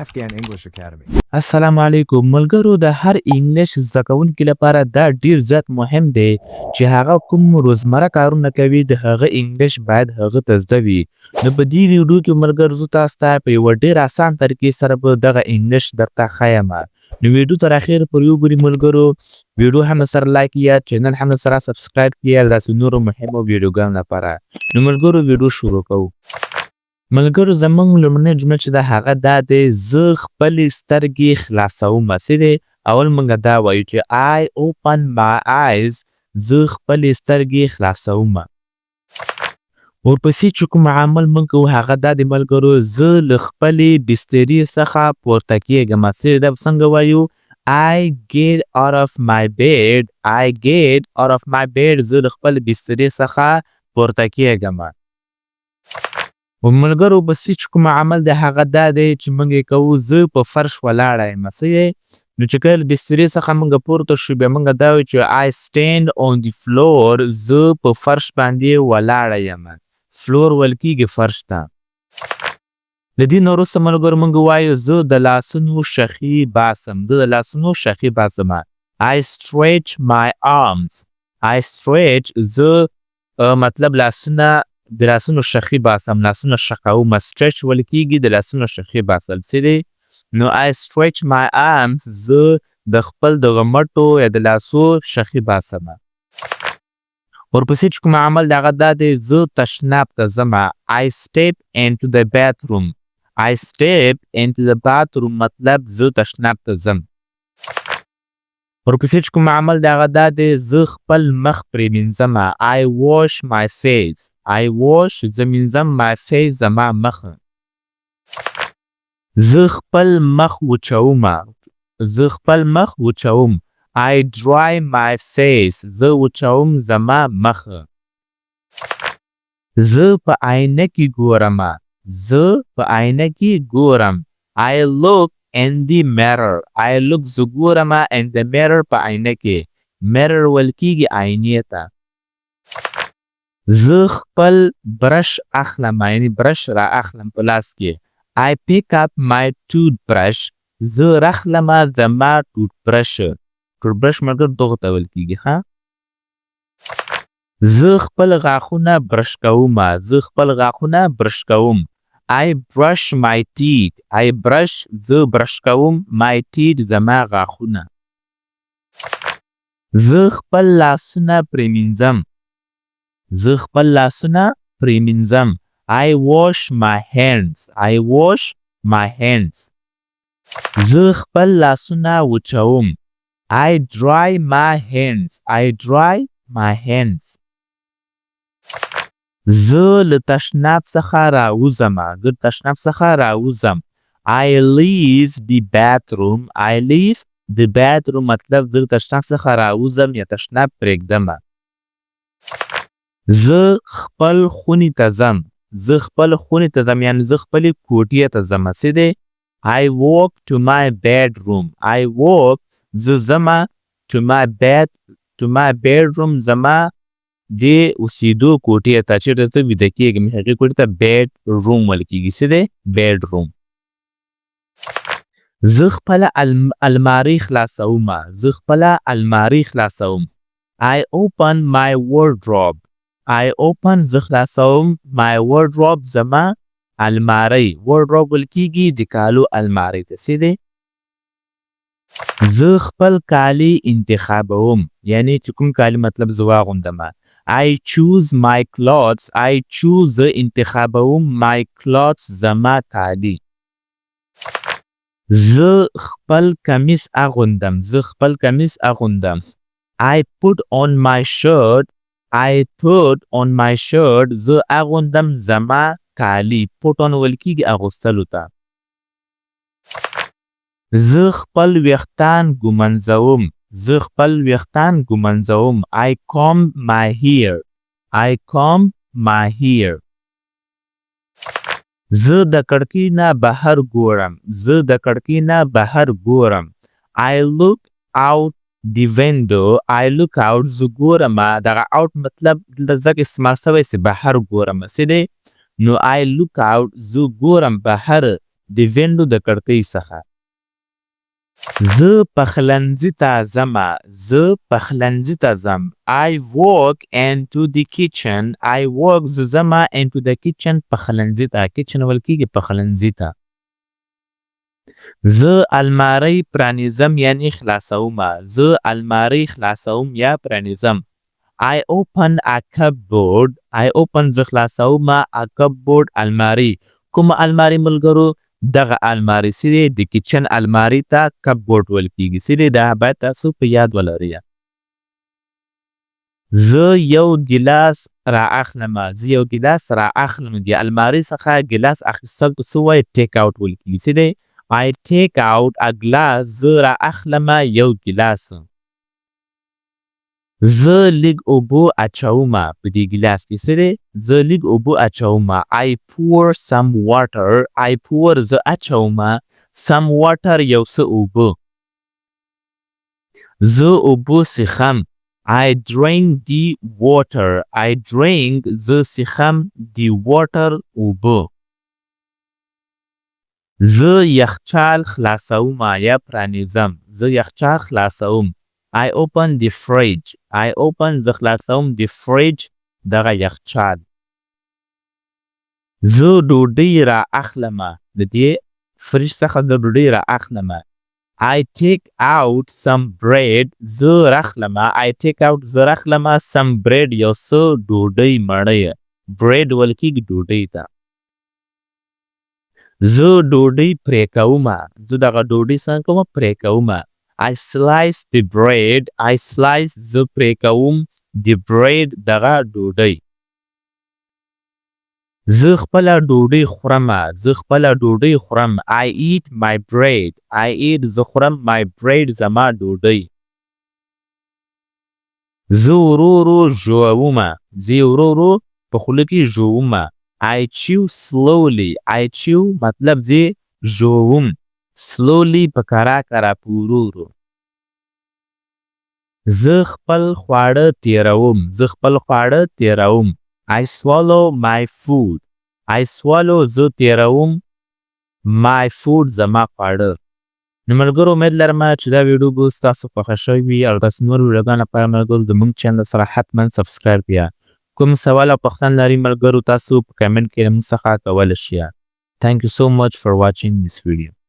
Afghan English Academy. السلام علیکم ملګرو د هر انګلیش زده کوونکي لپاره دا ډیر زیات مهم دی چې هغه کوم روزمره کارونه کوي د هغه انګلیش باید هغه ته زده وي. نو په دې ویډیو کې ملګرو زه تاسو ته په یوه ډیر اسان طریقې سره به دغه انګلیش درته ښیم. نو ویډیو تر اخره پورې وګورئ ملګرو. ویډیو هم سره لایک یا چینل هم سره سبسکرایب کړئ داسې نورو مهمو ویډیوګانو لپاره. نو ملګرو ویډیو شروع کوو. ملګرو زموږ لومړنۍ جمله چې ده هغه دا دی زه خپلې سترګې خلاصوم. څه دی اول موږ دا وایو چې I open my eyes. زه خپلې سترګې خلاصوم. ورپسې چې کوم عمل موږ کوو هغه دا دی ملګرو زه له خپلې بسترې څخه پورته کېږم. څه دی دا څنګه وایو I get out of my bed. I get out of my bed. زه له خپلې بسترې څخه پورته کېږم. ملګرو بسې چې کوم عمل دی هغه دا دی چې موږ یې کوو زه په فرش ولاړه یم. څه یې نو چې کله بسترې څخه موږ پورته شو بیا موږ دا وایو چې I stand on the floor. زه په فرش باندې ولاړه یم. فلور ویل کېږي فرش ته. د دې نه وروسته ملګرو موږ وایو زه د لاسونو شخې باسم. زه د لاسونو شخې باسم. I stretch my arms. I stretch زه مطلب لاسونه د لاسونو شخې باسم. لاسونه شخوم. stretch ویل کېږي د لاسونو شخې باسل. څه دی نو I stretch my arms. زه د خپل دغه مټو یا د لاسو شخې باسم. ورپسې چې کوم عمل دی هغه دا دی زه تشناب ته ځم. I step into the bathroom. I step into the bathroom مطلب زه تشناب ته ځم. ورپسې چې کوم عمل دی هغه دا دی زه خپل مخ پرېمینځم. I wash my face. I wash زه مینځم my face زما مخ. زه خپل مخ وچوم. زه خپل مخ وچوم. I dry my face. زه وچوم زما مخ. زه په آینه کې ګورم. زه په آینه کې ګورم. I look in the mirror. I look زه ګورم in the mirror په آینه کې. mirror ویل کېږي آینې ته. زه خپل برش اخلم یعنی برش را اخلم په لاس کې. I pick up my toothbrush. زه راخلم زما ټوټبرش. ټوټبرش ملګرو دغه ته ویل کېږي. زه خپل غاښونه برش کوم. زه خپل غاښونه برش کوم. I brush my teeth. I brush زه برش کوم my teeth زما غاښونه. زه خپل لاسونه پرېمینځم. زه خپل لاسونه پرېمینځم. I wash my hands. I wash my hands. زه خپل لاسونه وچوم. I dry my hands. I dry my hands. زه له تشناب څخه راوځم. زه له تشناب څخه راوځم. I leave the bathroom. I leave the bathroom مطلب زه له تشناب څخه راوځم یا تشناب پرېږدم. زه خپل خونې ته ځم. زه خپل خونې ته ځم یعنې زه خپلې کوټې ته ځم. څه دی I walk to my bedroom. I walk زه ځم to my bedroom زما د اوسېدو کوټې ته چېرته ته ویده کېږم هغې کوټې ته bed room ویل کېږي. څه دی bedroom. زه خپله المارۍ خلاصوم. زه خپله المارۍ خلاصوم. I open my wardrobe. I open زه خلاصوم my wardrobe زما المارۍ. wardrobe ویل کېږي د کالو المارۍ ته. څه دی زه خپل کالي انتخابوم یعنې چې کوم کالي مطلب زه واغوندم. I choose my clothes. I choose زه انتخابوم my clothes زما کالي. زه خپل کمیس اغوندم. زه خپل کمیس اغوندم. I put on my shirt. I put on my shirt زه اغوندم زما کالي. put on ویل کېږي اغوستلو ته. زه خپل ویښتان ږمنځوم. زه خپل ویښتان ږمنځوم. I comb my hair. I comb my hair. زه د کړکۍ نه بهر ګورم. زه د کړکۍ نه بهر ګورم. I look out the window. I look out زه ګورم. دغه out مطلب دلته ځکه استعمال شوی چې بهر ګورم. څه دی نو I look out زه ګورم بهر د وینډو د کړکۍ څخه. زه پخلنځي ته ځمه. زه پخلنځي ته ځم. I walk into the kitchen. I walk زه ځمه into the kitchen پخلنځي ته. کچن ویل کېږي پخلنځي ته. زه المارۍ پرانیزم یعنی خلاصومه. زه المارۍ خلاصوم یا پرانیزم. I open a cupboard. I open زه خلاصومه a cupboard المارۍ. کوم المارۍ ملګرو؟ دغه المارۍ سیدې د کچن المارۍ ته کپبورډ ویل کېږي. سیدې دا باید تاسو په یاد ولرئ. زه یو ګیلاس را اخلمه. زه یو ګیلاس را اخلم. د المارۍ څخه ګیلاس اخیستل ته څه وایي؟ ټیک آوټ ویل کېږي. سیدې I take out a glass. زه را اخلمه یو ګیلاس. زه لږ اوبه اچومه په دې ګیلاس کې. سیدې زه لږ اوبه اچومه. I pour some water. I pour زه اچومه some water یو څه اوبه. زه اوبه څښم. I drink the water. I drink زه څښم the water اوبه. زه یخچال خلاصومه یا پرانیزم. زه یخچال خلاصوم. I open the fridge. I open زه خلاصوم the fridge دغه یخچال. زه ډوډۍ را اخلمه. د دې فریج څخه د ډوډۍ را اخلمه. I take out some bread. زه راخلمه. I take out زه راخلمه some bread یو څه ډوډۍ مړۍ. bread ویل کېږي ډوډۍ ته. زه ډوډۍ پرې کومه. زه دغه ډوډۍ څنګه کومه؟ پرې کومه. I slice the bread. I slice زه پرې کوم the bread دغه ډوډۍ. زه خپله ډوډۍ خورمه. زه خپله ډوډۍ خورم. I eat my bread. I eat زه خورم my bread زما ډوډۍ. زه ورو ورو ژوومه. زه ورو ورو په خوله کې ژوومه. I chew slowly. I chew مطلب زه ژووم. slowly په کرا کرا په ورو ورو. زه خپل خواړه تیروم. زه خپل خواړه تیروم. I swallow my food. I swallow زه تیروم my food زما خواړه. نو ملګرو امید لرم چې دا ویډیو به ستاسو خوښه شوې وي او تاسو نور ویډیوګانو لپاره ملګرو زموږ چینل سره حتما سبسکرایب کړئ. کوم سوال او پوښتنه لرئ ملګرو تاسو په کمنټ کې موږ څخه کولی شئ. Thank you so much for watching this video.